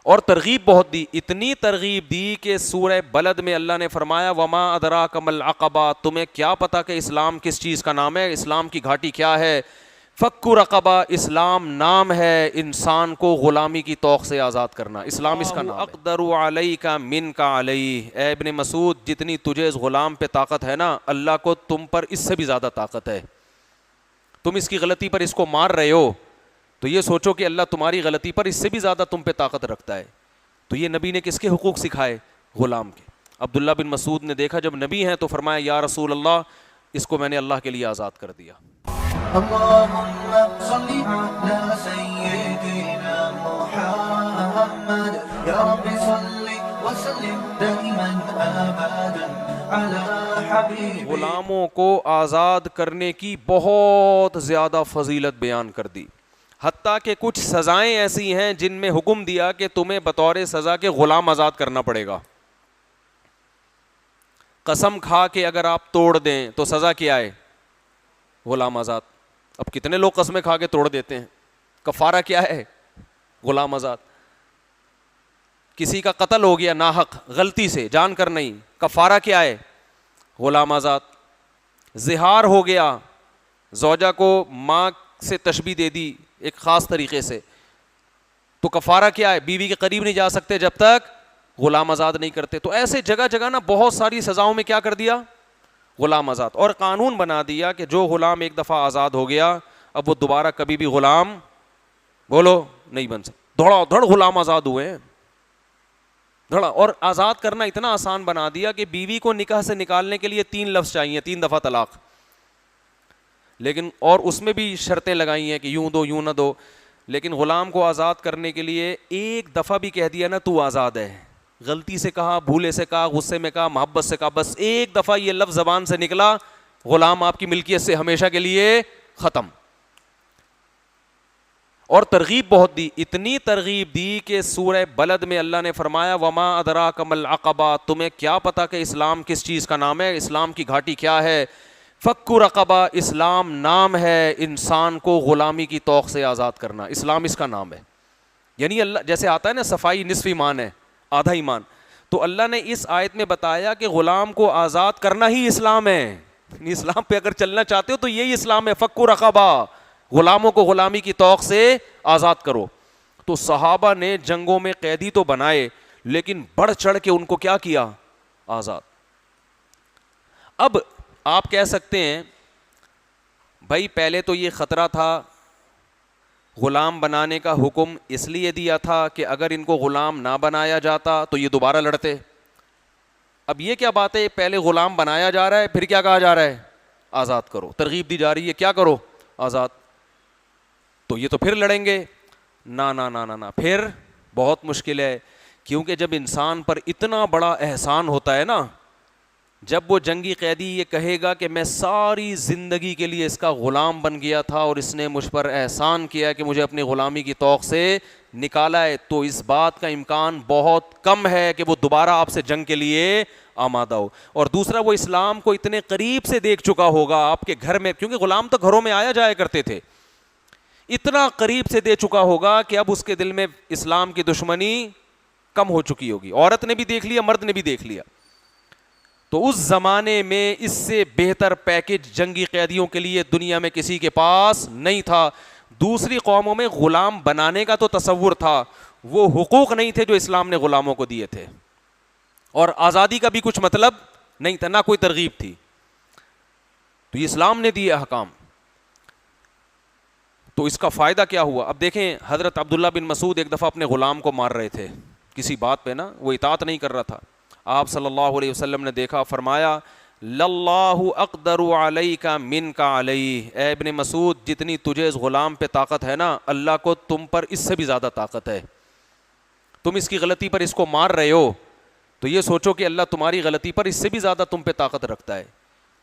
اور ترغیب بہت دی، اتنی ترغیب دی کہ سورہ بلد میں اللہ نے فرمایا وما ادراک ما العقبہ، تمہیں کیا پتا کہ اسلام کس چیز کا نام ہے، اسلام کی گھاٹی کیا ہے؟ فک رقبہ، اسلام نام ہے انسان کو غلامی کی طوق سے آزاد کرنا، اسلام اس کا نام ہے۔ اقدر علیک منک علیہ، اے ابن مسعود جتنی تجھے اس غلام پہ طاقت ہے نا، اللہ کو تم پر اس سے بھی زیادہ طاقت ہے۔ تم اس کی غلطی پر اس کو مار رہے ہو تو یہ سوچو کہ اللہ تمہاری غلطی پر اس سے بھی زیادہ تم پہ طاقت رکھتا ہے۔ تو یہ نبی نے کس کے حقوق سکھائے؟ غلام کے۔ عبداللہ بن مسعود نے دیکھا جب نبی ہیں تو فرمایا یا رسول اللہ اس کو میں نے اللہ کے لیے آزاد کر دیا۔ اللهم صل على سيدنا محمد يا رب صل وسلم دائما ابدا على حبيبك۔ غلاموں کو آزاد کرنے کی بہت زیادہ فضیلت بیان کر دی، حتیٰ کہ کچھ سزائیں ایسی ہیں جن میں حکم دیا کہ تمہیں بطور سزا کے غلام آزاد کرنا پڑے گا۔ قسم کھا کے اگر آپ توڑ دیں تو سزا کیا ہے؟ غلام آزاد۔ اب کتنے لوگ قسمیں کھا کے توڑ دیتے ہیں، کفارہ کیا ہے؟ غلام آزاد۔ کسی کا قتل ہو گیا ناحق غلطی سے، جان کر نہیں، کفارہ کیا ہے؟ غلام آزاد۔ زہار ہو گیا، زوجہ کو ماں سے تشبیہ دے دی ایک خاص طریقے سے، تو کفارہ کیا ہے؟ بیوی کے قریب نہیں جا سکتے جب تک غلام آزاد نہیں کرتے۔ تو ایسے جگہ جگہ نا بہت ساری سزاؤں میں کیا کر دیا؟ غلام آزاد۔ اور قانون بنا دیا کہ جو غلام ایک دفعہ آزاد ہو گیا اب وہ دوبارہ کبھی بھی غلام بولو نہیں بن سکتا۔ دھڑا دھڑ غلام آزاد ہوئے ہیں، دھڑا۔ اور آزاد کرنا اتنا آسان بنا دیا کہ بیوی کو نکاح سے نکالنے کے لیے 3 لفظ چاہیے، 3 دفعہ طلاق، لیکن اور اس میں بھی شرطیں لگائی ہیں کہ یوں دو یوں نہ دو، لیکن غلام کو آزاد کرنے کے لیے ایک دفعہ بھی کہہ دیا نا تو آزاد ہے، غلطی سے کہا، بھولے سے کہا، غصے میں کہا، محبت سے کہا، بس ایک دفعہ یہ لفظ زبان سے نکلا، غلام آپ کی ملکیت سے ہمیشہ کے لیے ختم۔ اور ترغیب بہت دی، اتنی ترغیب دی کہ سورہ بلد میں اللہ نے فرمایا وما ادراک ما العقبہ، تمہیں کیا پتا کہ اسلام کس چیز کا نام ہے، اسلام کی گھاٹی کیا ہے؟ فک رقبہ، اسلام نام ہے انسان کو غلامی کی طوق سے آزاد کرنا، اسلام اس کا نام ہے۔ یعنی اللہ جیسے آتا ہے نا صفائی نصف ایمان ہے، آدھا ایمان، تو اللہ نے اس آیت میں بتایا کہ غلام کو آزاد کرنا ہی اسلام ہے۔ اسلام پہ اگر چلنا چاہتے ہو تو یہی اسلام ہے، فک رقبہ، غلاموں کو غلامی کی طوق سے آزاد کرو۔ تو صحابہ نے جنگوں میں قیدی تو بنائے لیکن بڑھ چڑھ کے ان کو کیا کیا؟ آزاد۔ اب آپ کہہ سکتے ہیں بھائی پہلے تو یہ خطرہ تھا، غلام بنانے کا حکم اس لیے دیا تھا کہ اگر ان کو غلام نہ بنایا جاتا تو یہ دوبارہ لڑتے۔ اب یہ کیا بات ہے، پہلے غلام بنایا جا رہا ہے پھر کیا کہا جا رہا ہے؟ آزاد کرو، ترغیب دی جا رہی ہے کیا کرو؟ آزاد۔ تو یہ تو پھر لڑیں گے، نہ نہ نہ نہ، پھر بہت مشکل ہے، کیونکہ جب انسان پر اتنا بڑا احسان ہوتا ہے نا، جب وہ جنگی قیدی یہ کہے گا کہ میں ساری زندگی کے لیے اس کا غلام بن گیا تھا اور اس نے مجھ پر احسان کیا کہ مجھے اپنی غلامی کی طوق سے نکالا ہے، تو اس بات کا امکان بہت کم ہے کہ وہ دوبارہ آپ سے جنگ کے لیے آمادہ ہو۔ اور دوسرا وہ اسلام کو اتنے قریب سے دیکھ چکا ہوگا آپ کے گھر میں، کیونکہ غلام تو گھروں میں آیا جایا کرتے تھے، اتنا قریب سے دیکھ چکا ہوگا کہ اب اس کے دل میں اسلام کی دشمنی کم ہو چکی ہوگی، عورت نے بھی دیکھ لیا، مرد نے بھی دیکھ لیا۔ تو اس زمانے میں اس سے بہتر پیکج جنگی قیدیوں کے لیے دنیا میں کسی کے پاس نہیں تھا۔ دوسری قوموں میں غلام بنانے کا تو تصور تھا، وہ حقوق نہیں تھے جو اسلام نے غلاموں کو دیے تھے، اور آزادی کا بھی کچھ مطلب نہیں تھا، نہ کوئی ترغیب تھی، تو یہ اسلام نے دیے احکام۔ تو اس کا فائدہ کیا ہوا؟ اب دیکھیں حضرت عبداللہ بن مسعود ایک دفعہ اپنے غلام کو مار رہے تھے کسی بات پہ نا، وہ اطاعت نہیں کر رہا تھا، آپ صلی اللہ علیہ وسلم نے دیکھا، فرمایا للہ اقدر علیک منک علیہ، اے ابن مسعود جتنی تجھے اس غلام پہ طاقت ہے نا، اللہ کو تم پر اس سے بھی زیادہ طاقت ہے۔ تم اس کی غلطی پر اس کو مار رہے ہو تو یہ سوچو کہ اللہ تمہاری غلطی پر اس سے بھی زیادہ تم پہ طاقت رکھتا ہے۔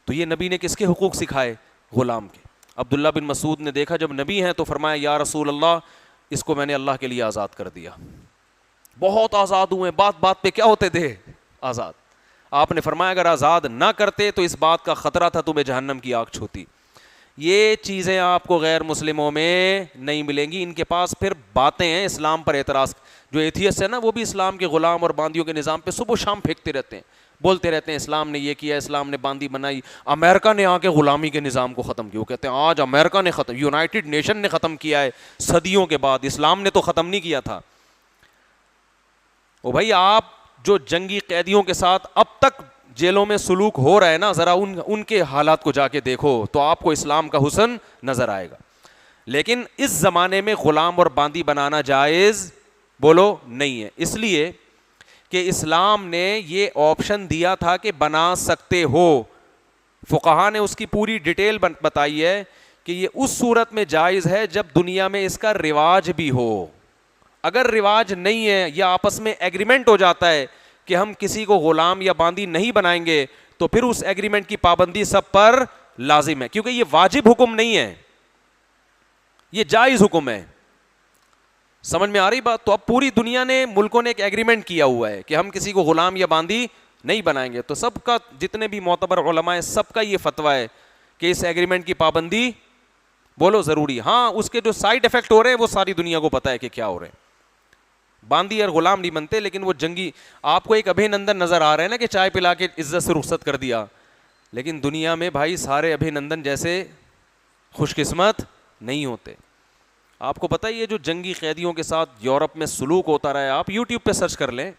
تو یہ نبی نے کس کے حقوق سکھائے؟ غلام کے۔ عبداللہ بن مسعود نے دیکھا جب نبی ہیں تو فرمایا یا رسول اللہ اس کو میں نے اللہ کے لیے آزاد کر دیا۔ بہت آزاد ہوئے، بات بات پہ کیا ہوتے تھے؟ آزاد۔ آپ نے فرمایا اگر آزاد نہ کرتے تو اس بات کا خطرہ تھا تمہیں جہنم کی آگ چھوتی۔ یہ چیزیں آپ کو غیر مسلموں میں نہیں ملیں گی. ان کے پاس پھر باتیں ہیں اسلام پر اعتراض. جو ایتھیسٹ ہے نا وہ بھی اسلام کے غلام اور باندیوں کے نظام پہ صبح و شام پھینکتے رہتے ہیں, بولتے رہتے ہیں اسلام نے یہ کیا, اسلام نے باندی بنائی, امریکہ نے آ کے غلامی کے نظام کو ختم کیا. وہ کہتے ہیں آج امریکہ نے ختم, یونائٹڈ نیشن نے ختم کیا ہے صدیوں کے بعد, اسلام نے تو ختم نہیں کیا تھا. او بھائی آپ جو جنگی قیدیوں کے ساتھ اب تک جیلوں میں سلوک ہو رہا ہے نا, ذرا ان کے حالات کو جا کے دیکھو تو آپ کو اسلام کا حسن نظر آئے گا. لیکن اس زمانے میں غلام اور باندی بنانا جائز بولو نہیں ہے, اس لیے کہ اسلام نے یہ آپشن دیا تھا کہ بنا سکتے ہو. فقہا نے اس کی پوری ڈیٹیل بتائی ہے کہ یہ اس صورت میں جائز ہے جب دنیا میں اس کا رواج بھی ہو. اگر رواج نہیں ہے یا آپس میں ایگریمنٹ ہو جاتا ہے کہ ہم کسی کو غلام یا باندی نہیں بنائیں گے, تو پھر اس ایگریمنٹ کی پابندی سب پر لازم ہے, کیونکہ یہ واجب حکم نہیں ہے, یہ جائز حکم ہے. سمجھ میں آ رہی بات؟ تو اب پوری دنیا نے, ملکوں نے ایک ایگریمنٹ کیا ہوا ہے کہ ہم کسی کو غلام یا باندی نہیں بنائیں گے. تو سب کا, جتنے بھی معتبر علماء ہیں, سب کا یہ فتویٰ ہے کہ اس ایگریمنٹ کی پابندی بولو ضروری. ہاں اس کے جو سائیڈ افیکٹ ہو رہے ہیں وہ ساری دنیا کو پتہ ہے کہ کیا ہو رہے ہیں. باندی اور غلام نہیں بنتے, لیکن وہ جنگی, آپ کو ایک ابھی نندن نظر آ رہے ہیں نا کہ چائے پلا کے عزت سے رخصت کر دیا, لیکن دنیا میں بھائی سارے ابھی نندن جیسے خوش قسمت نہیں ہوتے. آپ کو پتہ ہے یہ جو جنگی قیدیوں کے ساتھ یورپ میں سلوک ہوتا رہا ہے, آپ یوٹیوب پہ سرچ کر لیں,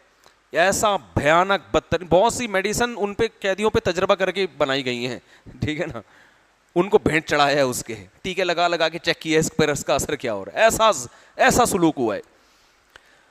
ایسا بھیانک بدتر, بہت سی میڈیسن ان پہ قیدیوں پہ تجربہ کر کے بنائی گئی ہیں, ٹھیک ہے نا, ان کو بھینٹ چڑھایا ہے, اس کے ٹیکے لگا لگا کے چیک کیا اس پر اس کا اثر کیا ہو رہا ہے. ایسا سلوک ہوا ہے.